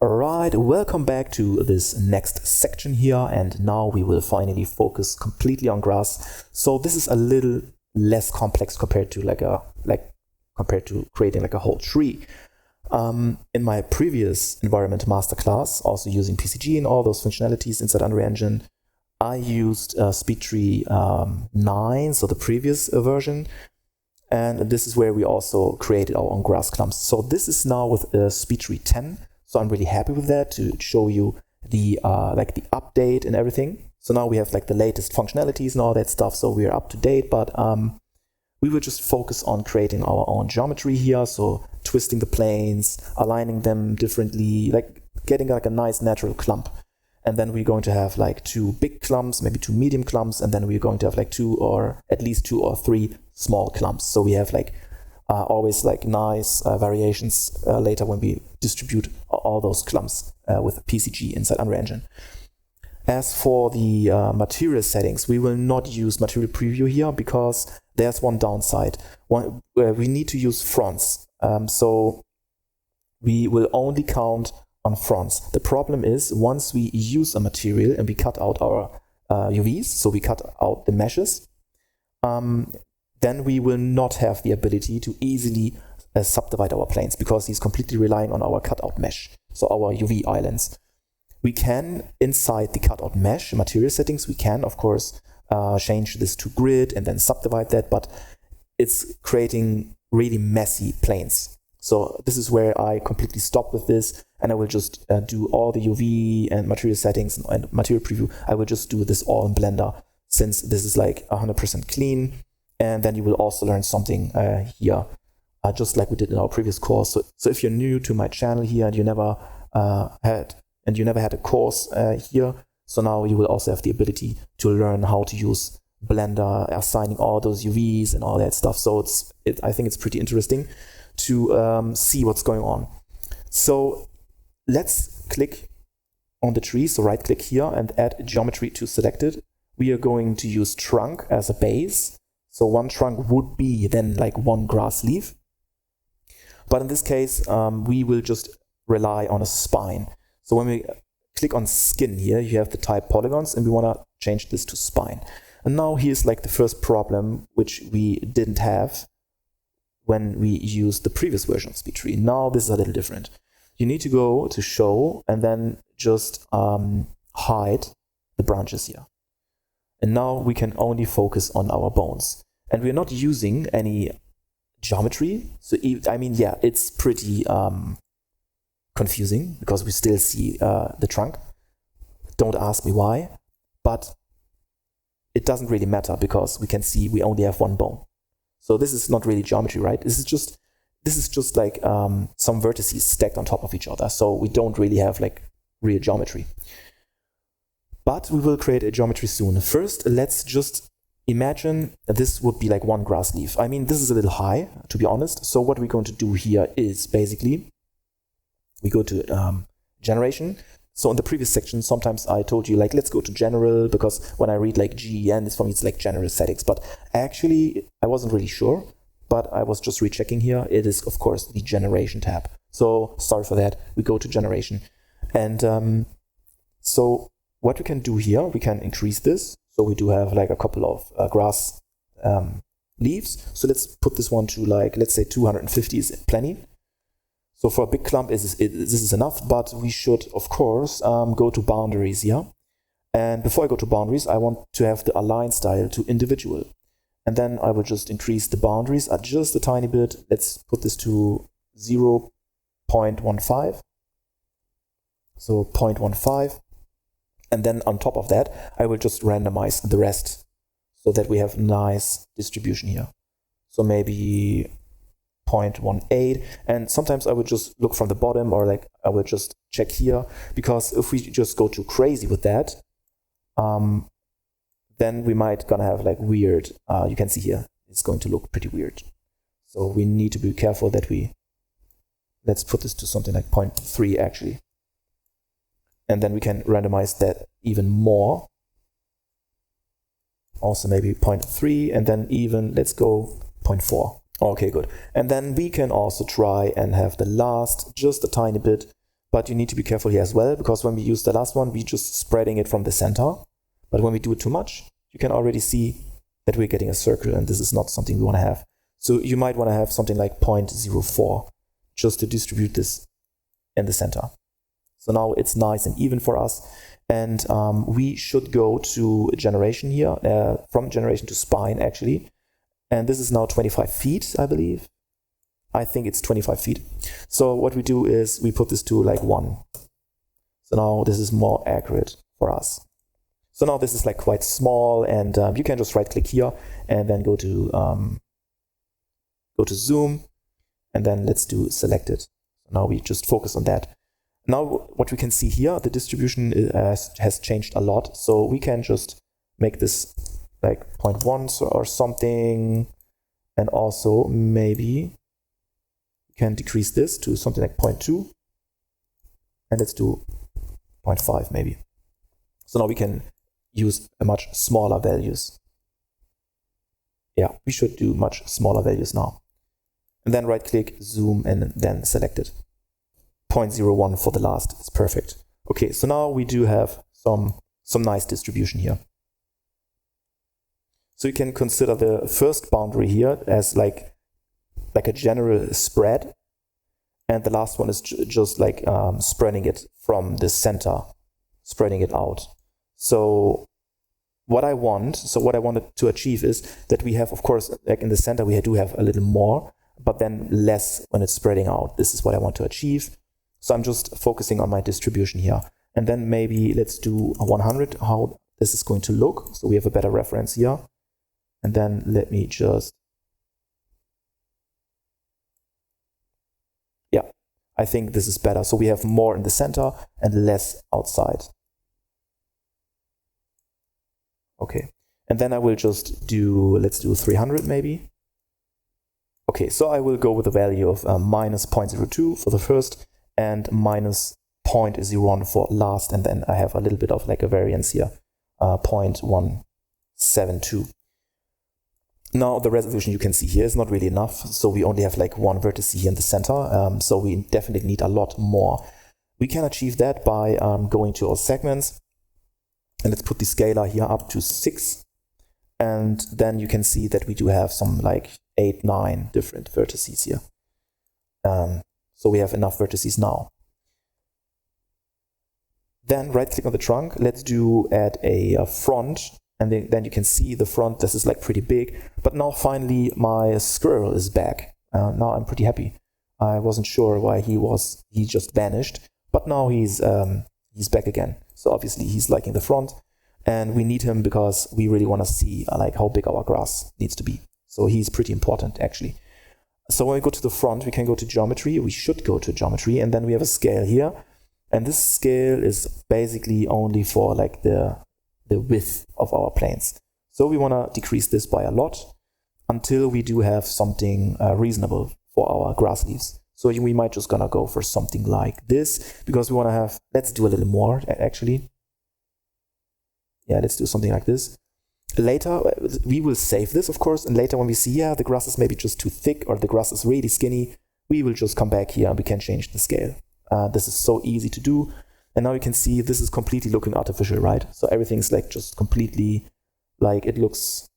Alright, welcome back to this next section here, and now we will finally focus completely on grass. So this is a little less complex compared to creating like a whole tree. In my previous environment masterclass, also using PCG and all those functionalities inside Unreal Engine, I used SpeedTree 9, so the previous version, and this is where we also created our own grass clumps. So this is now with SpeedTree 10. So I'm really happy with that to show you the the update and everything. So now we have like the latest functionalities and all that stuff. So we are up to date, but we will just focus on creating our own geometry here. So twisting the planes, aligning them differently, like getting like a nice natural clump. And then we're going to have like 2 big clumps, maybe 2 medium clumps, and then we're going to have like 2 or at least 2 or 3 small clumps. So we have like always like nice variations later when we distribute all those clumps with PCG inside Unreal Engine. As for the material settings, we will not use material preview here because there's one downside. We need to use fronds. So we will only count on fronds. The problem is once we use a material and we cut out our UVs, so we cut out the meshes, then we will not have the ability to easily subdivide our planes because he's completely relying on our cutout mesh, so our UV islands. We can, inside the cutout mesh material settings, we can, of course, change this to grid and then subdivide that, but it's creating really messy planes. So this is where I completely stop with this, and I will just do all the UV and material settings and material preview. I will just do this all in Blender, since this is like 100% clean. And then you will also learn something here, just like we did in our previous course. So if you're new to my channel here and you never had a course here, so now you will also have the ability to learn how to use Blender, assigning all those UVs and all that stuff. So I think it's pretty interesting to see what's going on. So let's click on the tree. So right click here and add geometry to selected. We are going to use trunk as a base. So one trunk would be then like one grass leaf. But in this case, we will just rely on a spine. So when we click on skin here, you have the type polygons, and we want to change this to spine. And now here's like the first problem, which we didn't have when we used the previous version of SpeedTree. Now this is a little different. You need to go to show and then just hide the branches here. And now we can only focus on our bones. And we're not using any geometry. So, I mean, yeah, it's pretty confusing because we still see the trunk. Don't ask me why, but it doesn't really matter because we can see we only have one bone. So this is not really geometry, right? This is just like some vertices stacked on top of each other. So we don't really have like real geometry. But we will create a geometry soon. First, let's just imagine that this would be like one grass leaf. I mean, this is a little high, to be honest. So what we're going to do here is basically we go to generation. So in the previous section, sometimes I told you like, let's go to general, because when I read like GEN, it's for me, it's like general settings. But actually, I wasn't really sure, but I was just rechecking here. It is, of course, the generation tab. So sorry for that. We go to generation. And so what we can do here, we can increase this. So we do have like a couple of grass leaves. So let's put this one to like, let's say 250 is plenty. So for a big clump, this is enough, but we should, of course, go to boundaries here. And before I go to boundaries, I want to have the align style to individual. And then I will just increase the boundaries just a tiny bit. Let's put this to 0.15. So 0.15. And then on top of that, I will just randomize the rest so that we have nice distribution here. So maybe 0.18, and sometimes I would just look from the bottom, or like I would just check here, because if we just go too crazy with that, then we might gonna have like weird, you can see here, it's going to look pretty weird. So we need to be careful that let's put this to something like 0.3 actually. And then we can randomize that even more. Also maybe 0.3, and then even, let's go 0.4. Okay, good. And then we can also try and have the last just a tiny bit but you need to be careful here as well, because when we use the last one, we're just spreading it from the center. But when we do it too much, you can already see that we're getting a circle, and this is not something we want to have. So you might want to have something like 0.04 just to distribute this in the center. So now it's nice and even for us. And we should go to generation here, from generation to spine actually. And this is now 25 feet, I believe. I think it's 25 feet. So what we do is we put this to like 1. So now this is more accurate for us. So now this is like quite small, and you can just right click here and then go to zoom, and then let's do selected. Now we just focus on that. Now what we can see here, the distribution has changed a lot. So we can just make this like 0.1 or something, and also maybe we can decrease this to something like 0.2, and let's do 0.5 maybe. So now we can use a much smaller values. Yeah, we should do much smaller values now. And then right click, zoom, and then select it. 0.01 for the last is perfect. Okay, so now we do have some nice distribution here. So you can consider the first boundary here as like a general spread, and the last one is just like spreading it from the center, spreading it out. So what I wanted to achieve is that we have, of course, like in the center we do have a little more, but then less when it's spreading out. This is what I want to achieve. So I'm just focusing on my distribution here. And then maybe let's do 100, how this is going to look. So we have a better reference here. And then let me just, yeah, I think this is better. So we have more in the center and less outside. Okay, and then I will just do, let's do 300 maybe. Okay, so I will go with a value of minus 0.02 for the first and minus 0.01 for last, and then I have a little bit of like a variance here, 0.172. Now the resolution you can see here is not really enough, so we only have like one vertex here in the center, so we definitely need a lot more. We can achieve that by going to our segments, and let's put the scalar here up to 6, and then you can see that we do have some like 8, 9 different vertices here. So we have enough vertices now. Then right click on the trunk, let's do add a frond, and then you can see the front. This is like pretty big, but now finally my squirrel is back. Now I'm pretty happy. I wasn't sure why he just vanished, but now he's back again. So obviously he's liking the front, and we need him because we really want to see like how big our grass needs to be. So he's pretty important actually. So when we go to the front, we can go to geometry. We should go to geometry, and then we have a scale here. And this scale is basically only for like the width of our planes. So we want to decrease this by a lot until we do have something reasonable for our grass leaves. So we might just gonna go for something like this, because we want to have, let's do a little more actually. Yeah, let's do something like this. Later, we will save this, of course, and later when we see, yeah, the grass is maybe just too thick or the grass is really skinny, we will just come back here and we can change the scale. This is so easy to do. And now you can see this is completely looking artificial, right? So everything's like just completely, like it looks,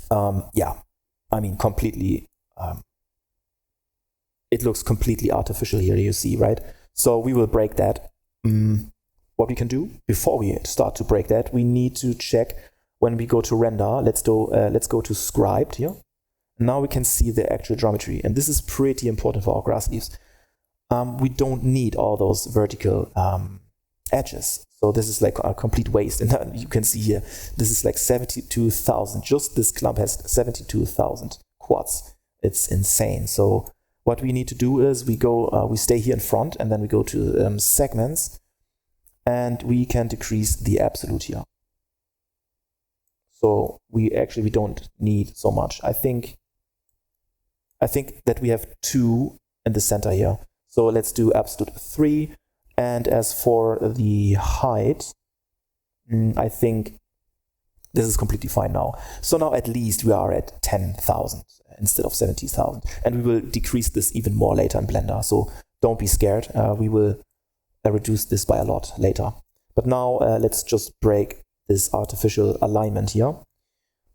completely, it looks completely artificial here, you see, right? So we will break that. What we can do before we start to break that, we need to check when we go to render. Let's go to scribed here. Now we can see the actual geometry, and this is pretty important for our grass leaves. We don't need all those vertical edges. So this is like a complete waste. And you can see here, this is like 72,000. Just this clump has 72,000 quads. It's insane. So what we need to do is we stay here in front, and then we go to segments, and we can decrease the absolute here. So we don't need so much. I think that we have 2 in the center here. So let's do absolute 3. And as for the height, I think this is completely fine now. So now at least we are at 10,000 instead of 70,000. And we will decrease this even more later in Blender. So don't be scared. We will reduce this by a lot later. But now let's just break this artificial alignment here.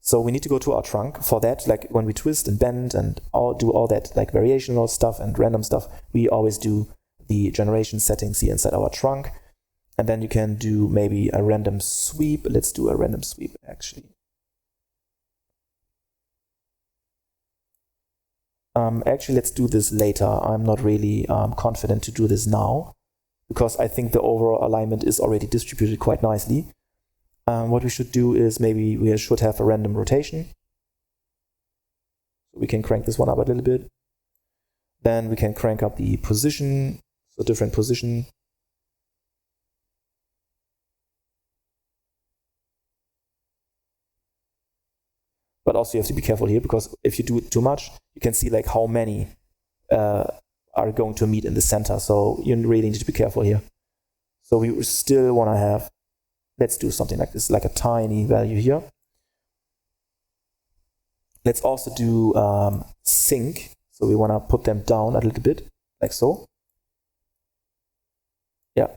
So we need to go to our trunk. For that, like when we twist and bend and do all that like variational stuff and random stuff, we always do the generation settings here inside our trunk. And then you can do maybe a random sweep. Let's do a random sweep actually. Actually, let's do this later. I'm not really confident to do this now because I think the overall alignment is already distributed quite nicely. What we should do is maybe we should have a random rotation. We can crank this one up a little bit. Then we can crank up the position, so different position. But also you have to be careful here because if you do it too much, you can see like how many are going to meet in the center. So you really need to be careful here. So we still want to have, let's do something like this, like a tiny value here. Let's also do sync. So we want to put them down a little bit, like so. Yeah,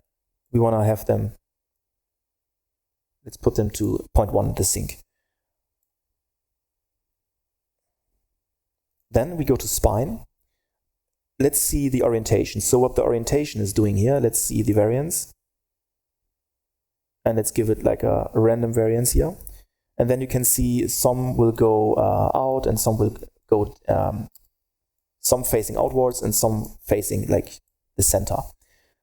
we want to have them, let's put them to 0.1, the sync. Then we go to spine. Let's see the orientation. So what the orientation is doing here, let's see the variance. And let's give it like a random variance here. And then you can see some will go out and some will go, some facing outwards and some facing like the center.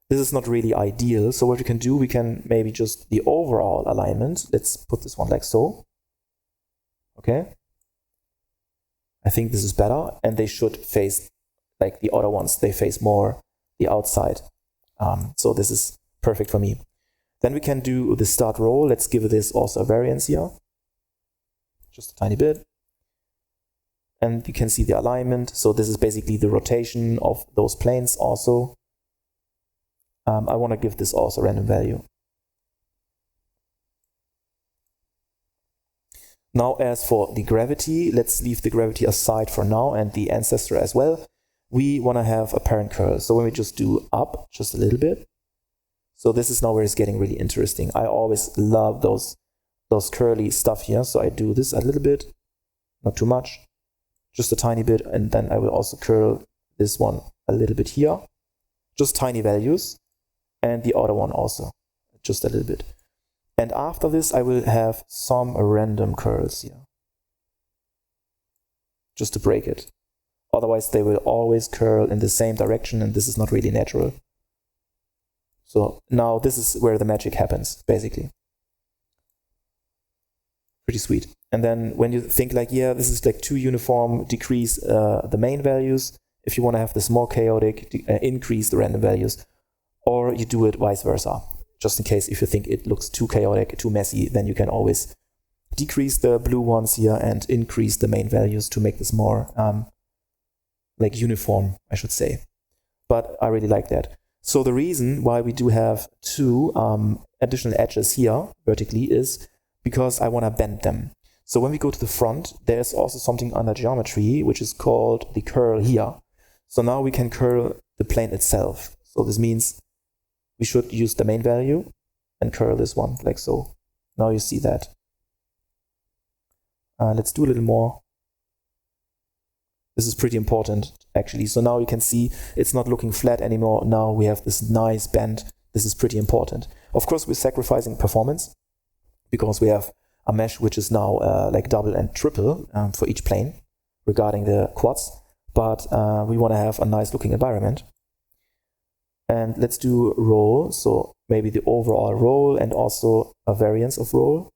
This is not really ideal. So what we can do, we can maybe just the overall alignment. Let's put this one like so. Okay. I think this is better, and they should face like the other ones. They face more the outside. So this is perfect for me. Then we can do the start roll. Let's give this also a variance here. Just a tiny bit. And you can see the alignment. So this is basically the rotation of those planes also. I want to give this also a random value. Now, as for the gravity, let's leave the gravity aside for now and the ancestor as well. We want to have a parent curl. So when we just do up just a little bit. So this is now where it's getting really interesting. I always love those curly stuff here. So I do this a little bit, not too much, just a tiny bit. And then I will also curl this one a little bit here, just tiny values. And the other one also, just a little bit. And after this, I will have some random curls here, just to break it. Otherwise, they will always curl in the same direction, and this is not really natural. So now this is where the magic happens, basically. Pretty sweet. And then when you think like, yeah, this is like too uniform, decrease the main values. If you want to have this more chaotic, increase the random values, or you do it vice versa. Just in case if you think it looks too chaotic, too messy, then you can always decrease the blue ones here and increase the main values to make this more like uniform, I should say. But I really like that. So the reason why we do have two additional edges here vertically is because I want to bend them. So when we go to the front, there's also something under geometry, which is called the curl here. So now we can curl the plane itself. So this means we should use the main value and curl this one like so. Now you see that. Let's do a little more. This is pretty important actually. So now you can see it's not looking flat anymore. Now we have this nice bend. This is pretty important. Of course, we're sacrificing performance because we have a mesh which is now like double and triple for each plane regarding the quads. But we want to have a nice looking environment. And let's do roll, so maybe the overall roll and also a variance of roll.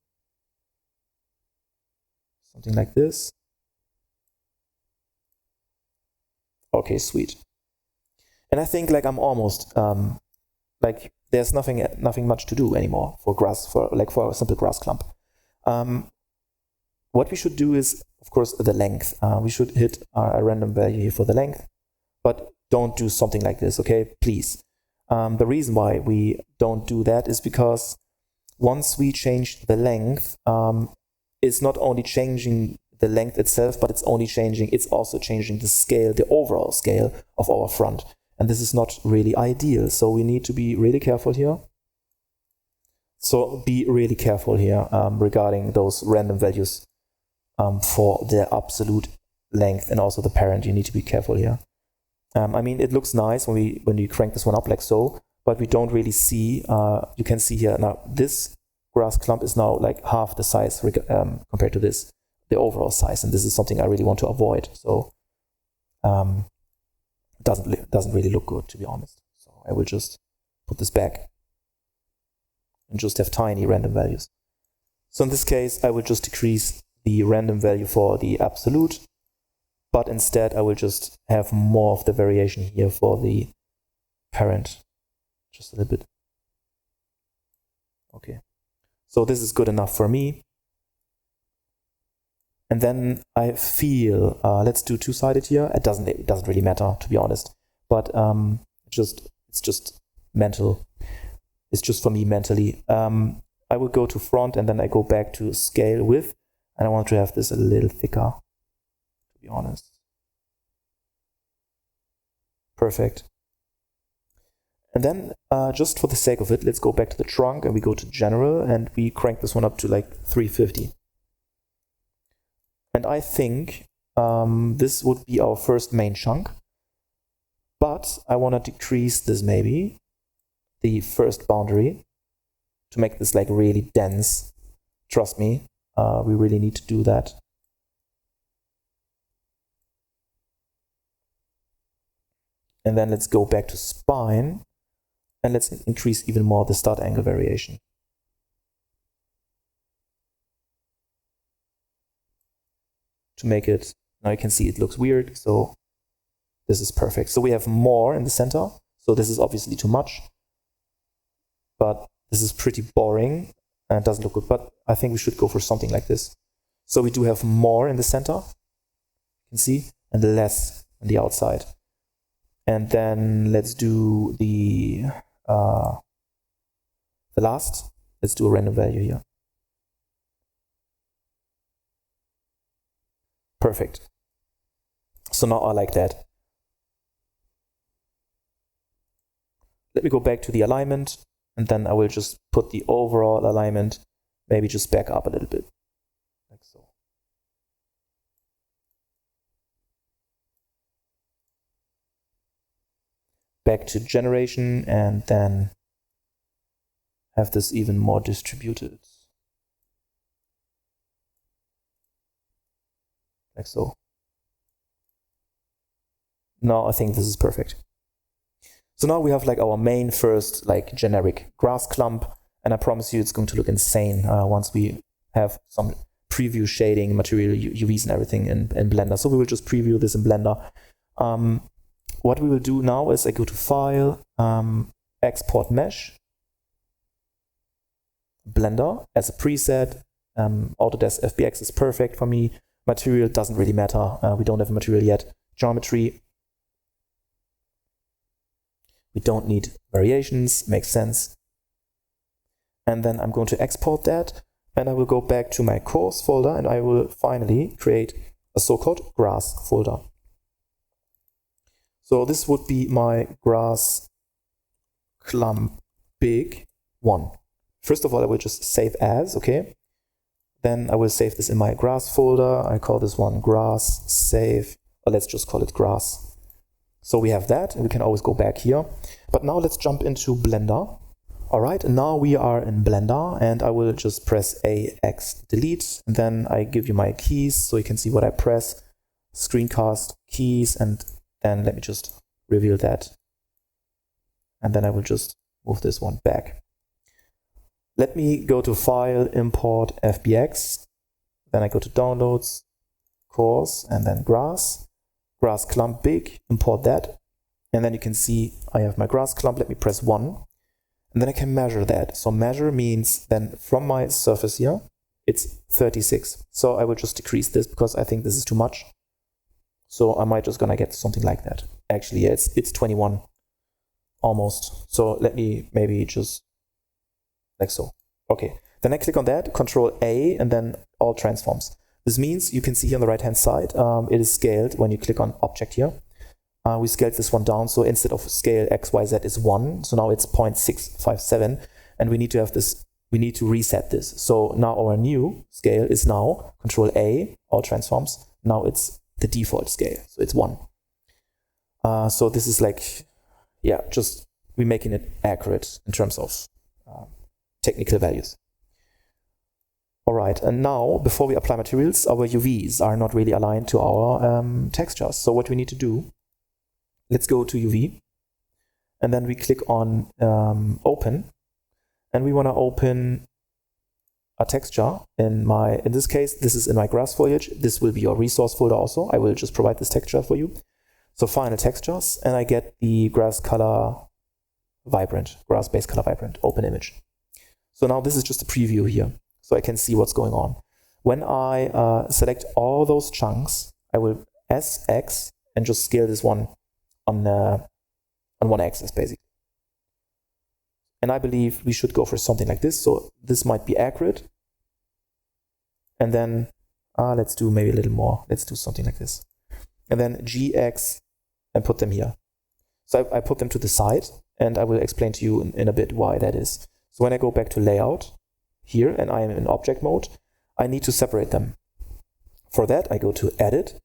Something like this. Okay, sweet. And I think like I'm almost, like there's nothing much to do anymore for grass, for a simple grass clump. What we should do is, of course, the length. We should hit a random value here for the length, but don't do something like this, okay? Please. The reason why we don't do that is because once we change the length, it's not only changing the length itself, but it's also changing the scale, the overall scale of our front. And this is not really ideal. So we need to be really careful here. So be really careful here regarding those random values for the absolute length and also the parent. You need to be careful here. I mean, it looks nice when you crank this one up like so, but we don't really see, you can see here now, this grass clump is now like half the size compared to this, the overall size. And this is something I really want to avoid. So doesn't really look good, to be honest. So I will just put this back and just have tiny random values. So in this case, I will just decrease the random value for the absolute, but instead I will just have more of the variation here for the parent, just a little bit. Okay, so this is good enough for me. And then I feel, let's do two-sided here. It doesn't really matter, to be honest, but it's just mental. It's just for me mentally. I will go to front and then I go back to scale width, and I want to have this a little thicker, to be honest. Perfect. And then just for the sake of it, let's go back to the trunk and we go to general and we crank this one up to like 350. And I think this would be our first main chunk, but I want to decrease this maybe, the first boundary, to make this like really dense. Trust me, we really need to do that. And then let's go back to spine and let's increase even more the start angle variation. To make it, now you can see it looks weird, so this is perfect. So we have more in the center, so this is obviously too much, but this is pretty boring and it doesn't look good, but I think we should go for something like this. So we do have more in the center, you can see, and less on the outside. And then let's do the last, let's do a random value here. Perfect. So now I like that. Let me go back to the alignment, and then I will just put the overall alignment, maybe just back up a little bit, like so. Back to generation, and then have this even more distributed. Like so. Now I think this is perfect. So now we have like our main first like generic grass clump, and I promise you it's going to look insane once we have some preview shading, material, UVs and everything in Blender. So we will just preview this in Blender. What we will do now is I go to File, Export Mesh, Blender as a preset. Autodesk FBX is perfect for me. Material doesn't really matter. We don't have a material yet. Geometry. We don't need variations. Makes sense. And then I'm going to export that. And I will go back to my course folder and I will finally create a so-called grass folder. So this would be my grass clump big one. First of all, I will just save as, okay? Then I will save this in my grass folder. I call this one grass save, or let's just call it grass. So we have that, and we can always go back here. But now let's jump into Blender. All right, and now we are in Blender, and I will just press AX delete. And then I give you my keys so you can see what I press. Screencast keys, and then let me just reveal that. And then I will just move this one back. Let me go to File, Import, FBX. Then I go to Downloads, Course, and then Grass. Grass clump big, import that. And then you can see I have my grass clump. Let me press 1. And then I can measure that. So measure means then from my surface here, it's 36. So I will just decrease this because I think this is too much. So I might just gonna get something like that. Actually, yeah, it's 21, almost. So let me maybe just like so. Okay, then I click on that, Control A, and then all transforms. This means you can see here on the right hand side, it is scaled when you click on object here. we scaled this one down. So instead of scale XYZ is 1, so now it's 0.657, and we need to have this, we need to reset this. So now our new scale is now Control A, all transforms. Now it's the default scale, so it's 1. So this is like, yeah, just we're making it accurate in terms of technical values. All right, and now before we apply materials, our UVs are not really aligned to our textures. So what we need to do, let's go to UV, and then we click on open, and we want to open a texture in this case, this is in my grass foliage. This will be your resource folder also. I will just provide this texture for you. So final textures, and I get the grass color vibrant, grass base color vibrant, open image. So now this is just a preview here, so I can see what's going on. When I select all those chunks, I will SX and just scale this one on one axis basically. And I believe we should go for something like this. So this might be accurate. And then let's do maybe a little more. Let's do something like this. And then GX and put them here. So I put them to the side, and I will explain to you in a bit why that is. So when I go back to layout here and I am in object mode, I need to separate them. For that, I go to edit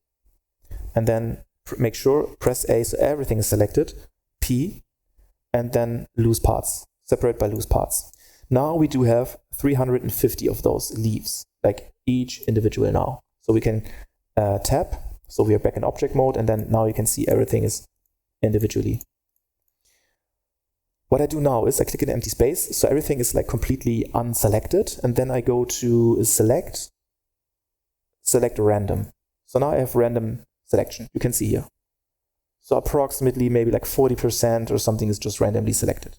and then make sure press A so everything is selected, P, and then loose parts, separate by loose parts. Now we do have 350 of those leaves, like each individual now. So we can tap, so we are back in object mode, and then now you can see everything is individually. What I do now is I click in empty space, so everything is like completely unselected, and then I go to select random. So now I have random selection, you can see here. So approximately maybe like 40% or something is just randomly selected,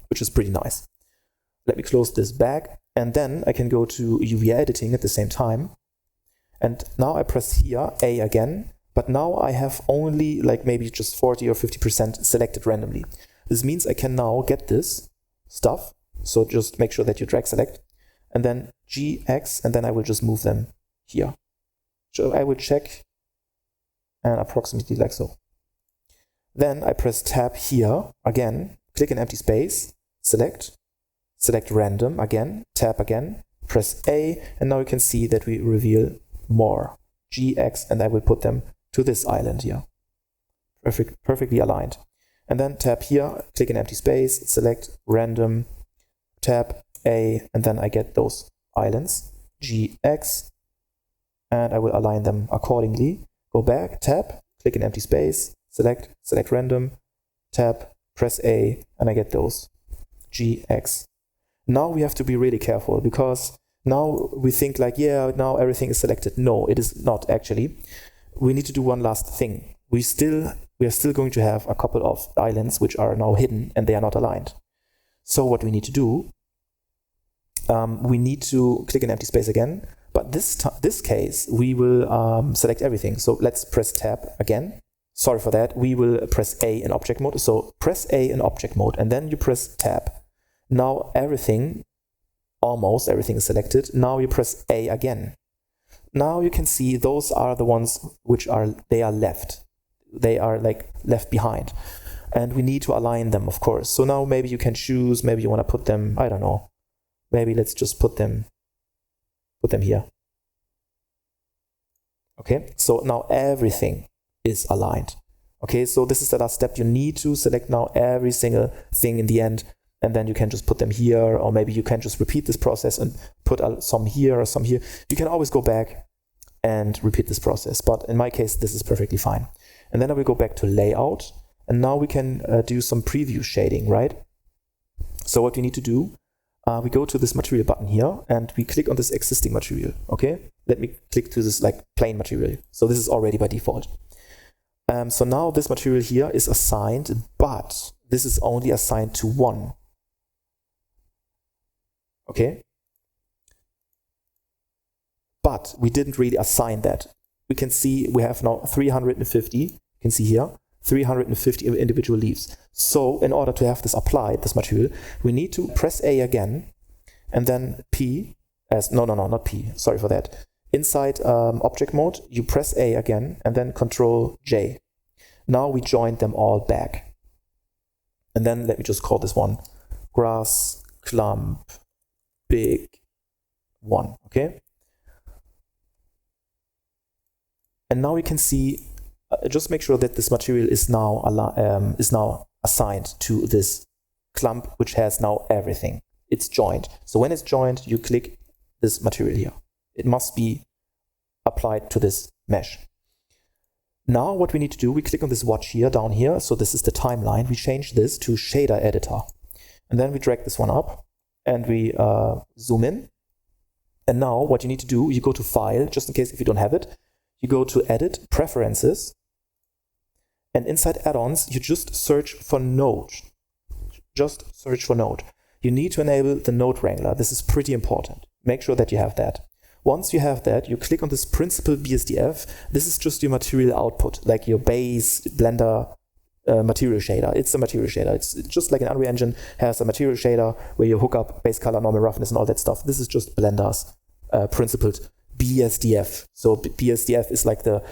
which is pretty nice. Let me close this back, and then I can go to UV editing at the same time. And now I press here A again, but now I have only like maybe just 40 or 50% selected randomly. This means I can now get this stuff. So just make sure that you drag select, and then GX, and then I will just move them here. So I will check, and approximately like so. Then I press tab here again, click in empty space, select random again, tab again, press A, and now you can see that we reveal more GX, and I will put them to this island here. Perfectly aligned. And then tab here, click in empty space, select random, tab A, and then I get those islands, GX, and I will align them accordingly. Go back, tab, click in empty space, select random, tab, press A, and I get those, GX. Now we have to be really careful, because now we think like, yeah, now everything is selected. No, it is not actually. We need to do one last thing. We are still going to have a couple of islands which are now hidden and they are not aligned. So what we need to do, we need to click in empty space again, but this case we will select everything. So let's press tab again. Sorry for that. We will press A in object mode. So press A in object mode, and then you press tab. Now almost everything is selected. Now you press A again. Now you can see those are the ones which are left. They are like left behind, and we need to align them, of course. So now maybe you can choose, maybe you want to put them, I don't know, maybe let's just put them here. Okay, so now everything is aligned. Okay, so this is the last step. You need to select now every single thing in the end, and then you can just put them here, or maybe you can just repeat this process and put some here or some here. You can always go back and repeat this process, but in my case this is perfectly fine. And then I will go back to layout, and now we can do some preview shading, right? So what we need to do, we go to this material button here, and we click on this existing material. Okay, let me click to this like plain material. So this is already by default. So now this material here is assigned, but this is only assigned to 1. Okay, but we didn't really assign that. We can see we have now 350, you can see here, 350 individual leaves. So in order to have this applied, this material, we need to press A again, and then P, not P, sorry for that. Inside object mode, you press A again, and then Control J. Now we joined them all back. And then let me just call this one grass, clump, big one, okay? And now we can see, just make sure that this material is now assigned to this clump, which has now everything. It's joined. So when it's joined, you click this material here. It must be applied to this mesh. Now what we need to do, we click on this watch here, down here. So this is the timeline. We change this to shader editor. And then we drag this one up and we zoom in. And now what you need to do, you go to File, just in case if you don't have it. You go to Edit, Preferences. And inside add-ons, you just search for node. Just search for node. You need to enable the node wrangler. This is pretty important. Make sure that you have that. Once you have that, you click on this principal BSDF. This is just your material output, like your base, Blender, material shader. It's a material shader. It's just like an Unreal Engine has a material shader where you hook up base color, normal roughness, and all that stuff. This is just Blender's principled BSDF. So BSDF is like the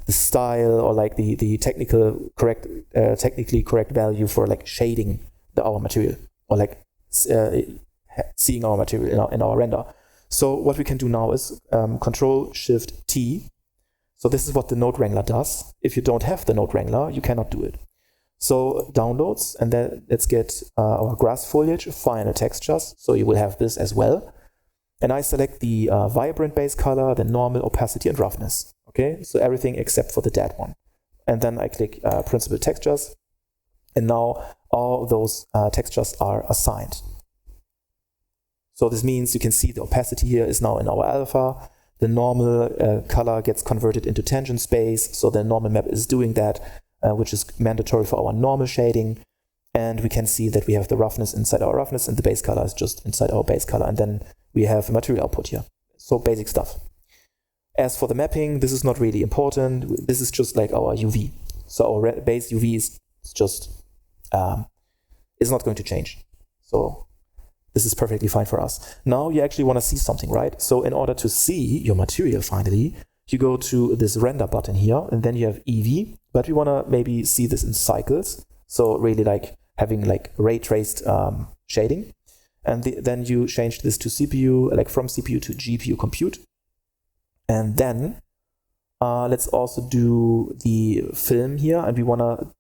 style or like the technically correct value for like shading our material or like seeing our material in our render. So what we can do now is Control-Shift-T. So this is what the node wrangler does. If you don't have the node wrangler, you cannot do it. So downloads, and then let's get our grass foliage, final textures. So you will have this as well. And I select the vibrant base color, the normal, opacity, and roughness. Okay, so everything except for the dead one. And then I click principal textures. And now all those textures are assigned. So this means you can see the opacity here is now in our alpha. The normal color gets converted into tangent space. So the normal map is doing that, which is mandatory for our normal shading. And we can see that we have the roughness inside our roughness and the base color is just inside our base color. And then we have a material output here. So basic stuff. As for the mapping, this is not really important. This is just like our UV. So our base UV is just, is not going to change. So this is perfectly fine for us. Now you actually want to see something, right? So in order to see your material finally, you go to this render button here, and then you have EV, but we want to maybe see this in cycles. So really like having like ray traced shading. And then you change this to CPU, like from CPU to GPU compute. And then let's also do the film here, and we want to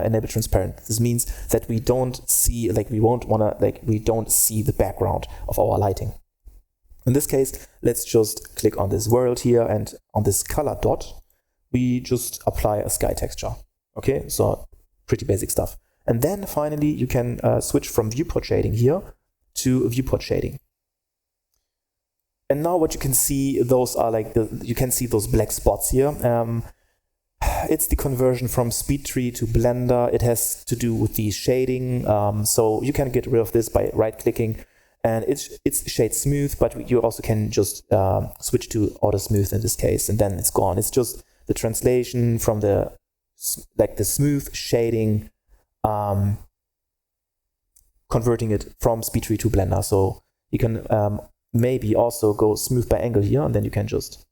enable transparent. This means that we don't see, like we don't see the background of our lighting. In this case, let's just click on this world here, and on this color dot, we just apply a sky texture. Okay, so pretty basic stuff. And then finally, you can switch from viewport shading here to viewport shading. And now what you can see, those are like you can see those black spots here. It's the conversion from SpeedTree to Blender. It has to do with the shading. So you can get rid of this by right-clicking, and it's shade smooth, but you also can just switch to auto smooth in this case, and then it's gone. It's just the translation from the smooth shading, converting it from SpeedTree to Blender. So you can maybe also go smooth by angle here, and then you can just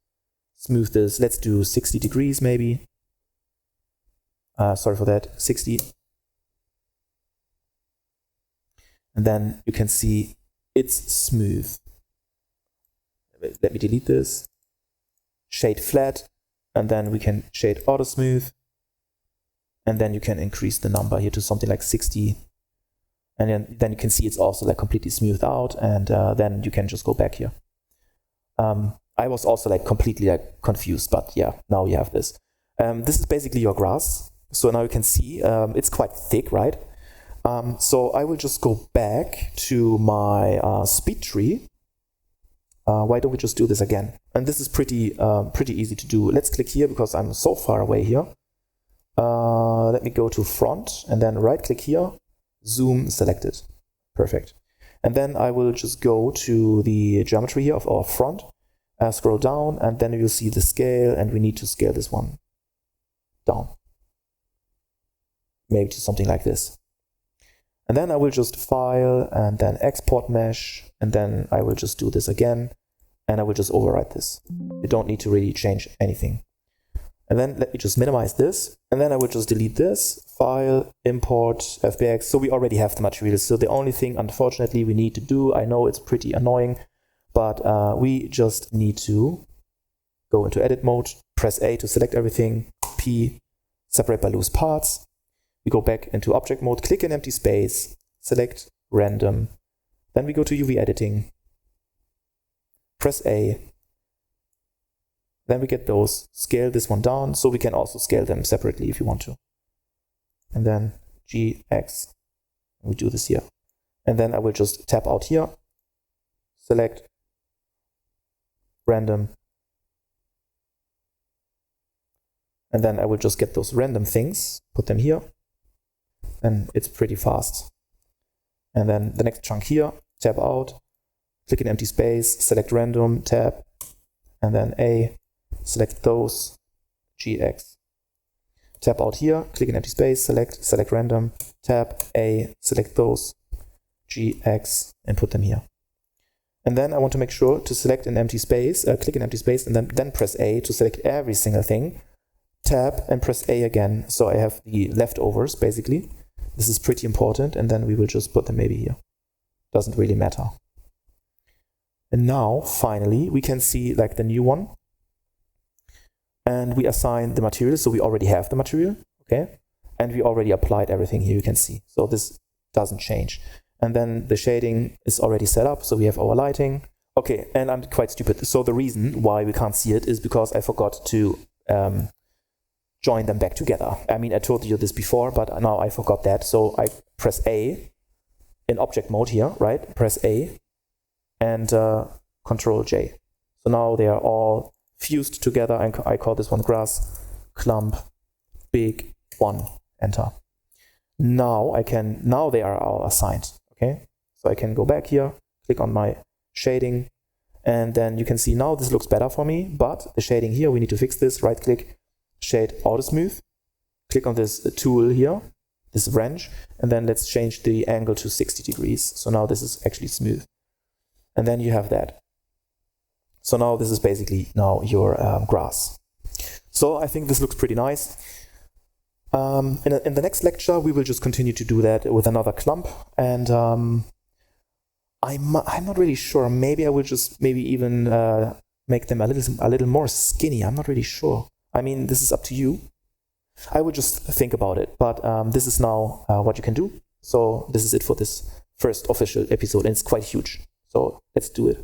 smooth this. Let's do 60 degrees maybe. Sorry for that, 60. And then you can see it's smooth. Let me delete this. Shade flat, and then we can shade auto smooth. And then you can increase the number here to something like 60. And then you can see it's also like completely smoothed out, and then you can just go back here. I was also like completely like confused, but yeah, now you have this. This is basically your grass. So now you can see it's quite thick, right? So I will just go back to my SpeedTree. Why don't we just do this again? And this is pretty easy to do. Let's click here because I'm so far away here. Let me go to front and then right click here, zoom selected. Perfect. And then I will just go to the geometry here of our front, scroll down, and then you'll see the scale, and we need to scale this one down. Maybe to something like this. And then I will just file and then export mesh, and then I will just do this again, and I will just overwrite this. You don't need to really change anything. And then let me just minimize this. And then I will just delete this. File, import, FBX. So we already have the materials. So the only thing, unfortunately, we need to do, I know it's pretty annoying, but we just need to go into edit mode, press A to select everything, P, separate by loose parts. We go back into object mode, click an empty space, select random. Then we go to UV editing, press A. Then we get those, scale this one down, so we can also scale them separately if you want to. And then GX, we do this here. And then I will just tap out here, select random. And then I will just get those random things, put them here, and it's pretty fast. And then the next chunk here, tap out, click an empty space, select random, tab, and then A, select those, GX. Tap out here, click an empty space, select random, tab, A, select those, GX, and put them here. And then I want to make sure to select an empty space, click an empty space, and then press A to select every single thing. Tab and press A again, so I have the leftovers, basically. This is pretty important, and then we will just put them maybe here. Doesn't really matter. And now, finally, we can see like the new one. And we assign the material, so we already have the material, okay? And we already applied everything here, you can see. So this doesn't change. And then the shading is already set up, so we have our lighting. Okay, and I'm quite stupid. So the reason why we can't see it is because I forgot to join them back together. I mean, I told you this before, but now I forgot that. So I press A in object mode here, right? Press A and Control J. So now they are all fused together, and I call this one grass, clump, big, one, enter. Now they are all assigned, okay? So I can go back here, click on my shading, and then you can see now this looks better for me, but the shading here, we need to fix this, right click, shade auto smooth, click on this tool here, this wrench, and then let's change the angle to 60 degrees. So now this is actually smooth. And then you have that. So now this is basically now your grass. So I think this looks pretty nice. In the next lecture, we will just continue to do that with another clump. And I'm not really sure. Maybe I will just even make them a little more skinny. I'm not really sure. I mean, this is up to you. I will just think about it. But this is now what you can do. So this is it for this first official episode, and it's quite huge. So let's do it.